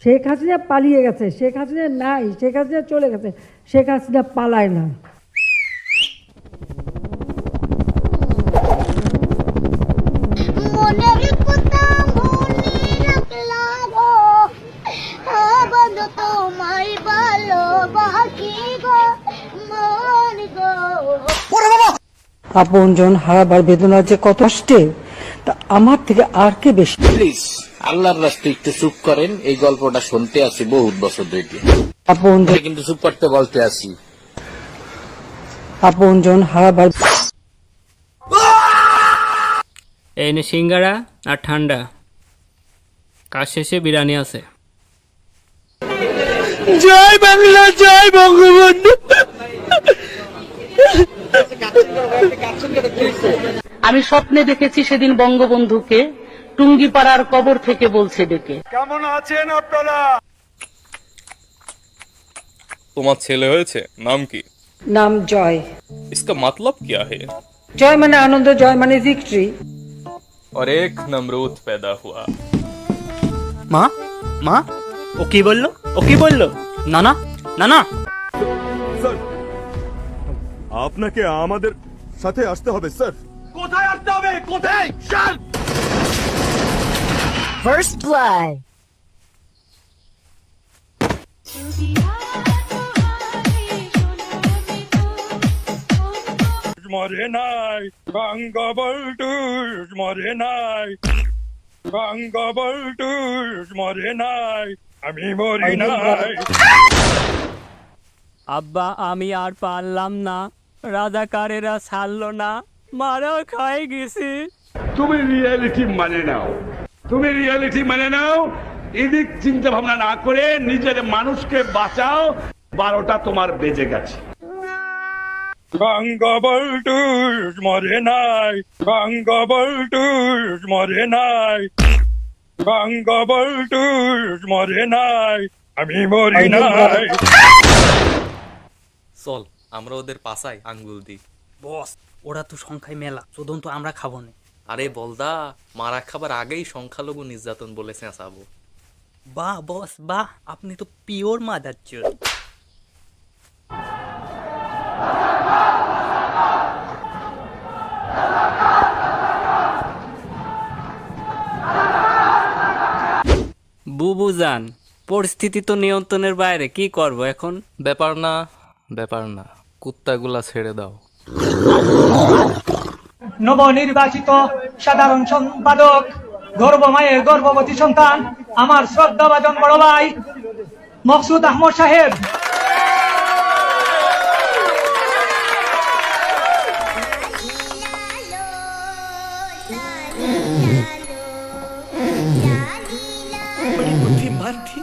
শেখ হাসিনা পালিয়ে গেছে, শেখ হাসিনা নাই, শেখ হাসিনা চলে গেছে, শেখ হাসিনা পালায় না। আপনজন হারাবার বেদনা যে কত কষ্টে, তা আমার থেকে আর কে বেশি। প্লিজ আল্লাহর রাস্তায় একটু চুপ করেন, এই গল্পটা শুনতে আসি বহুত বছর ধরে। আপনজন কিন্তু চুপ করতে বলতে আসি। আপনজন হারাবার। এই নে সিঙ্গারা আর ঠান্ডা, কাজ শেষে বিরিয়ানি আছে। জয় বাংলা, জয় বঙ্গবন্ধু। আমি স্বপ্নে দেখেছি সেদিন বঙ্গবন্ধুকে টুঙ্গিপাড়ার কবর থেকে বলছে ডেকে, কেমন আছেন আপনারা? তোমার ছেলে হয়েছে, নাম কি? নাম জয়। इसका मतलब क्या है? জয় মানে আনন্দ, জয় মানে ভিক্টরি। और एक नमरूद पैदा हुआ। মা মা, ও কি বললো? ও কি বললো? না না না না, স্যার আপনাকে আমাদের সাথে আসতে হবে স্যার। কোথায় আসতে হবে? কোথায়? First blood. মরে নাই বঙ্গবন্ধু, মরে নাই বঙ্গবন্ধু, মরে নাই, আমি মরি নাই। আব্বা আমি আর পারলাম না, রাজাকারেরা ছাড়লো না, মারা খাই গেছি। তুমি রিয়েলিটি মানে নাও, তুমি রিয়েলিটি মানে নাও। এদিক চিন্তা ভাবনা না করে নিজের মানুষকে বাঁচাও। 12টা তোমার বেজে গেছে। বঙ্গবন্ধু মরে নাই, বঙ্গবন্ধু মরে নাই, বঙ্গবন্ধু মরে নাই, আমি মরি নাই। চল আমরা ওদের পাশায় আঙ্গুল দিই। বস, ওরা তো সংখ্যায় মেলা, চোদন তো আমরা খাবো না। আরে বলদা, মারা খাবার আগেই সংখ্যালঘু নির্যাতন বলে চেঁচাবো। বাহ বস বাহ, আপনি তো পিওর মাদারচোদ। বুবুজান, পরিস্থিতি তো নিয়ন্ত্রণের বাইরে, কি করব এখন? ব্যাপার না, ব্যাপার না, কুত্তাগুলা ছেড়ে দাও। নবনির্বাচিত সাধারণ সম্পাদক, গর্ভমায়ের গর্ভবতী সন্তান, আমার শ্রদ্ধাভাজন বড় ভাই মকসুদ আহমদ সাহেব। প্রার্থী